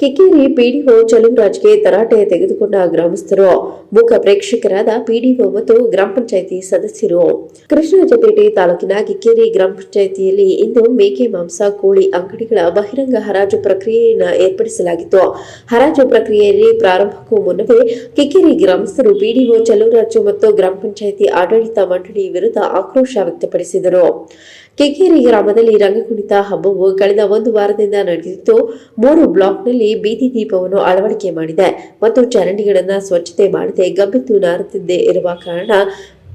Kikkeri PDO ಚಲುವರಾಜ್ಗೆ ತರಾಟೆ ತೆಗೆದುಕೊಂಡ ಗ್ರಾಮಸ್ಥರು, ಮೂಕ ಪ್ರೇಕ್ಷಕರಾದ ಪಿಡಿಒ ಮತ್ತು ಗ್ರಾಮ ಪಂಚಾಯಿತಿ ಸದಸ್ಯರು. ಕೃಷ್ಣರಾಜಪೇಟೆ ತಾಲೂಕಿನ ಕಿಕ್ಕೇರಿ ಗ್ರಾಮ ಪಂಚಾಯಿತಿಯಲ್ಲಿ ಇಂದು ಮೇಕೆ ಮಾಂಸ, ಕೋಳಿ ಅಂಗಡಿಗಳ ಬಹಿರಂಗ ಹರಾಜು ಪ್ರಕ್ರಿಯೆಯನ್ನು ಏರ್ಪಡಿಸಲಾಗಿತ್ತು. ಹರಾಜು ಪ್ರಕ್ರಿಯೆಯಲ್ಲಿ ಪ್ರಾರಂಭಕ್ಕೂ ಮುನ್ನವೇ ಕಿಕ್ಕೇರಿ ಗ್ರಾಮಸ್ಥರು ಪಿಡಿಒ ಚಲುವರಾಜು ಮತ್ತು ಗ್ರಾಮ ಪಂಚಾಯಿತಿ ಆಡಳಿತ ಮಂಡಳಿ ವಿರುದ್ಧ ಆಕ್ರೋಶ ವ್ಯಕ್ತಪಡಿಸಿದರು. ಕಿಕ್ಕೇರಿ ಗ್ರಾಮದಲ್ಲಿ ರಂಗಕುಣಿತ ಹಬ್ಬವು ಕಳೆದ ಒಂದು ವಾರದಿಂದ ನಡೆದಿದ್ದು, 3 ಬ್ಲಾಕ್ನಲ್ಲಿ ಬೀದಿ ದೀಪವನ್ನು ಅಳವಡಿಕೆ ಮಾಡಿದೆ ಮತ್ತು ಚರಂಡಿಗಳನ್ನು ಸ್ವಚ್ಛತೆ ಮಾಡದೆ ಗಬ್ಬೆದ್ದು ನಾರುತ್ತಿದ್ದೇ ಇರುವ ಕಾರಣ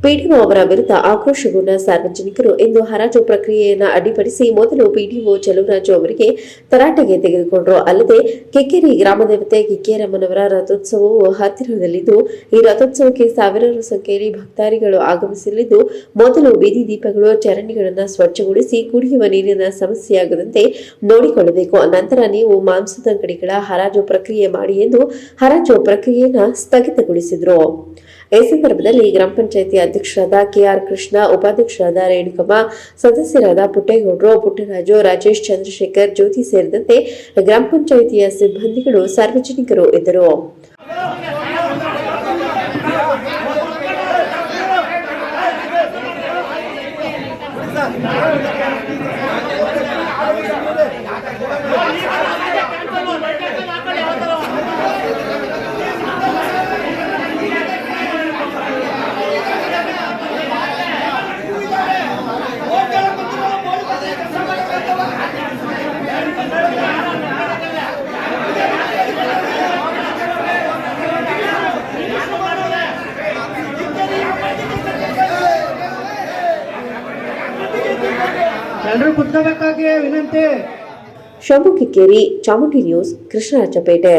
ಪಿಡಿಒ ಅವರ ವಿರುದ್ಧ ಆಕ್ರೋಶಗೊಂಡ ಸಾರ್ವಜನಿಕರು ಇಂದು ಹರಾಜು ಪ್ರಕ್ರಿಯೆಯನ್ನು ಅಡ್ಡಿಪಡಿಸಿ ಮೊದಲು ಪಿಡಿಒ ಚಲುವರಾಜು ಅವರಿಗೆ ತರಾಟೆಗೆ ತೆಗೆದುಕೊಂಡರು. ಅಲ್ಲದೆ ಕಿಕ್ಕೇರಿ ಗ್ರಾಮದೇವತೆ ಕಿಕ್ಕೇರಮ್ಮನವರ ರಥೋತ್ಸವವು ಹತ್ತಿರದಲ್ಲಿದ್ದು, ಈ ರಥೋತ್ಸವಕ್ಕೆ ಸಾವಿರಾರು ಸಂಖ್ಯೆಯಲ್ಲಿ ಭಕ್ತಾದಿಗಳು ಆಗಮಿಸಲಿದ್ದು, ಮೊದಲು ಬೀದಿ ದೀಪಗಳು, ಚರಂಡಿಗಳನ್ನು ಸ್ವಚ್ಛಗೊಳಿಸಿ ಕುಡಿಯುವ ನೀರಿನ ಸಮಸ್ಯೆಯಾಗದಂತೆ ನೋಡಿಕೊಳ್ಳಬೇಕು. ನಂತರ ನೀವು ಮಾಂಸದ ಅಂಗಡಿಗಳ ಹರಾಜು ಪ್ರಕ್ರಿಯೆ ಮಾಡಿ ಎಂದು ಹರಾಜು ಪ್ರಕ್ರಿಯೆಯನ್ನು ಸ್ಥಗಿತಗೊಳಿಸಿದರು. ಈ ಸಂದರ್ಭದಲ್ಲಿ ಗ್ರಾಮ ಪಂಚಾಯಿತಿ ಅಧ್ಯಕ್ಷರಾದ ಕೆಆರ್ ಕೃಷ್ಣ, ಉಪಾಧ್ಯಕ್ಷರಾದ ರೇಣುಕಮ್ಮ, ಸದಸ್ಯರಾದ ಪುಟ್ಟೇಗೌಡರು, ಪುಟ್ಟರಾಜು, ರಾಜೇಶ್, ಚಂದ್ರಶೇಖರ್, ಜ್ಯೋತಿ ಸೇರಿದಂತೆ ಗ್ರಾಮ ಪಂಚಾಯಿತಿಯ ಸಿಬ್ಬಂದಿಗಳು, ಸಾರ್ವಜನಿಕರು ಇದ್ದರು. ಎಲ್ಲರೂ ಕುತ್ಕೋಬೇಕಾಗಿ ವಿನಂತಿ. ಶಂಭು ಕಿಕ್ಕೇರಿ, ಚಾಮುಂಡಿ ನ್ಯೂಸ್, ಕೃಷ್ಣರಾಜಪೇಟೆ.